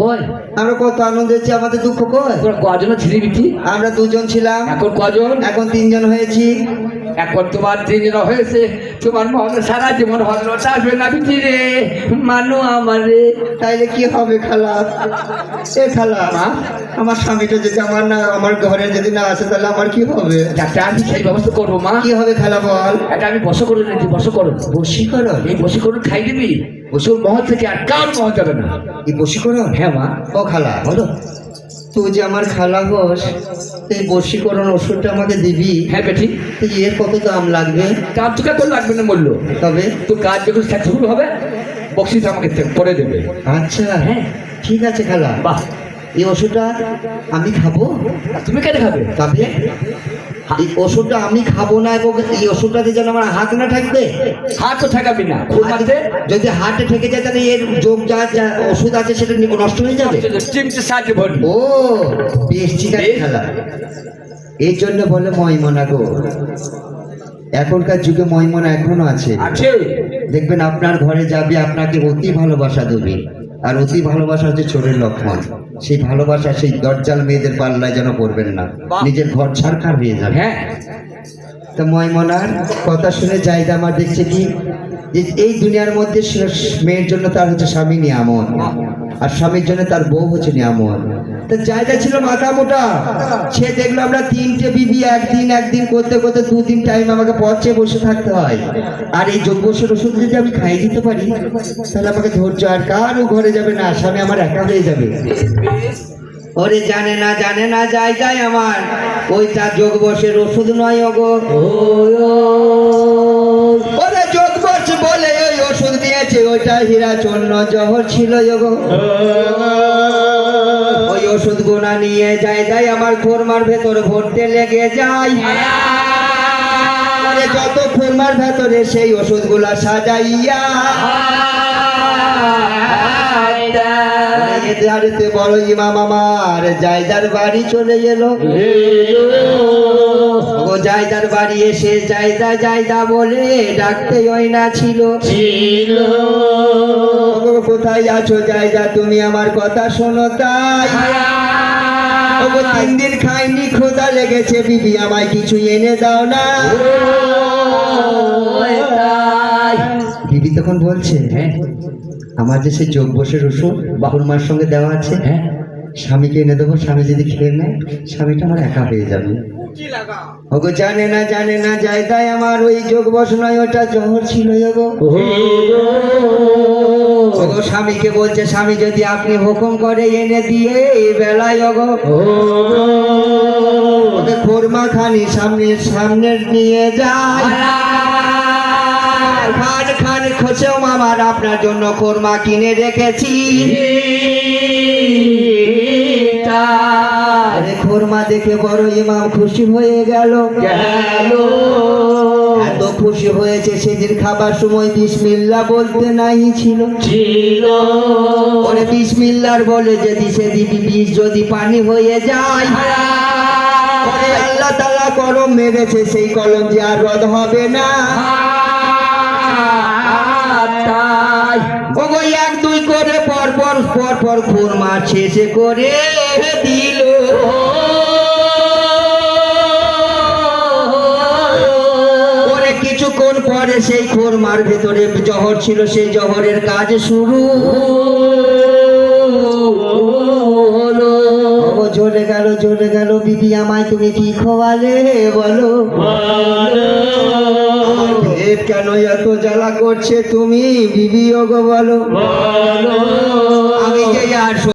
কই আমরা কত আনন্দ হয়েছি, আমাদের দুঃখ কই? তোরা কজন ছিলি বিটি? আমরা দুজন ছিলাম, এখন কজন? এখন তিনজন হয়েছি। এখন তোমার তিনজন হয়েছে, তোমার মন সারা জীবন হলো আসবে না বিটি রে, মানু আমার রে। তাইলে কি হবে খালা? এ খালা, আমার স্বামীটা যদি আমার ঘরে যদি না আসে তাহলে আমার কি হবে? ডাক্তার আমি সেই ব্যবস্থা করবো মা। কি হবে খালা বল? এটা আমি বসে করে নিচ্ছি, বসে করো। বশীকরণ? এই বসে করে খাই দিবি, ওষুধ মহল থেকে আর কার মহল যাবে না। এই বশীকরণ? হ্যাঁ মা। ও খালা বলো। তুই যে আমার খালা হোস, এই বশীকরণ ওষুধটা আমাকে দিবি। হ্যাঁ বেটি। এর কত দাম লাগবে? কাজ তো তোর লাগবে না বললো, তবে তোর কাজ যখন সাকসেসফুল হবে বক্সিস আমাকে পরে দেবে। আচ্ছা হ্যাঁ ঠিক আছে খালা। বাহ, এই ওষুধটা আমি খাবো? আর তুমি কেন খাবে? তবে এই ওষুধটা আমি খাবো না, এবং এই ওষুধটাতে যেন আমার হাত না থাকবে। হাত তো ঠেকাবি না, খুব মারতে যদি হাতে ঠেকে যায় তাহলে এর যোগ যা ওষুধ আছে সেটা নষ্ট হয়ে যাবে। চিমটে সাহায্য ভরবি। ও বেশ, ঠিক আছে খালা। এই জন্য বলে ময়মনা গো, এখনকার যুগে ময়মনা এখনো আছে। আছে। দেখবেন আপনার ঘরে যাবে, আপনাকে অতি ভালোবাসা দেবে, আর অতি ভালোবাসা হচ্ছে চোরের লক্ষণ। সেই ভালোবাসা সেই দরজাল মেয়েদের পাল্লায় যেন করবেন না, নিজের ঘর ছাড়খাড় হয়ে যাবে। হ্যাঁ, তো ময়মনার কথা শুনে জায়গা আমার দেখছে কি, যে এই দুনিয়ার মধ্যে মেয়ের জন্য তার হচ্ছে স্বামী নিয়ামত, আর স্বামীর জন্য তার বউ হচ্ছে নিয়ামত। তো জায়গা ছিল মাথা মোটা, সে দেখলো আমরা তিনটে বিবি একদিন করতে করতে 2-3 টাইম আমাকে পথে বসে থাকতে হয়, আর এই যোগ্যসের ওষুধ যদি আমি খাই দিতে পারি তাহলে আমাকে ধৈর্য আর কারও ঘরে যাবে না, স্বামী আমার একা হয়ে যাবে। ওরে জানে না জায়গায় আমার ওইটা যোগবশের ওষুধ নয় ওগো। ওরে যোগবশ বলে ওই ওষুধ দিয়েছে, ওইটা হীরা চূর্ণ জহর ছিল ওগো। ওই ওষুধ গোনা নিয়ে যায় আমার খোরমার ভেতর ভরতে লেগে যায়। ওরে যত খোরমার ভেতরে সেই ওষুধগুলা সাজাইয়া দাঁড়িতে বড় ইমাম আমার জায়দার বাড়ি চলে এলো। ও জায়দার বাড়ি এসে জায়দা বলে ডাকতে ওই না ছিল। কোথায় আছো জায়দা, তুমি আমার কথা শোনো তাই। 3 দিন খাইনি, ক্ষুধা লেগেছে, বিবি আমায় কিছু এনে দাও না। বিবি তখন বলছে, হ্যাঁ আমার যে সেই যোগবশের ওষুধ বাহুরমার সঙ্গে দেওয়া আছে, হ্যাঁ স্বামীকে এনে দেবো, স্বামী যদি খেয়ে নেয় স্বামীটা আমার একা হয়ে যাবে। ওগো জানে না জায়গায় আমার ওই যোগবশ নয়, ওটা জহর ছিল ওগো। ওগো স্বামীকে বলছে, স্বামী যদি আপনি হুকুম করে এনে দিয়ে এই বেলায় ওগো ওকে খোরমা খানি সামনে নিয়ে যায়। খান খোঁজেও মামার আপনার জন্য খোরমা কিনে রেখেছি। আরে খোরমা দেখে বড় ইমাম খুশি হয়ে গেল। এত খুশি হয়েছে সেদিন খাবার সময় বিসমিল্লাহ বলতে নাই ছিল। ওরে বিসমিল্লাহর বলে যদি সেদিন বিষ যদি পানি হয়ে যায়, ওরে আল্লাহ তাআলা কলম মেরেছে, সেই কলম যে আর রদ হবে না। ওগো 1-2 করে পর খোরমা শেষে করে দিল। ওরে কিছুক্ষণ পরে সেই খোরমার ভেতরে জহর ছিল, সেই জহরের কাজ শুরু হলো। ওগো জ্বলে গেল বিবি আমায় তুমি কি খোয়ালে বলো। পেট কেন এত জ্বালা করছে তুমি বিবি ওগো বলো। আমি যে আর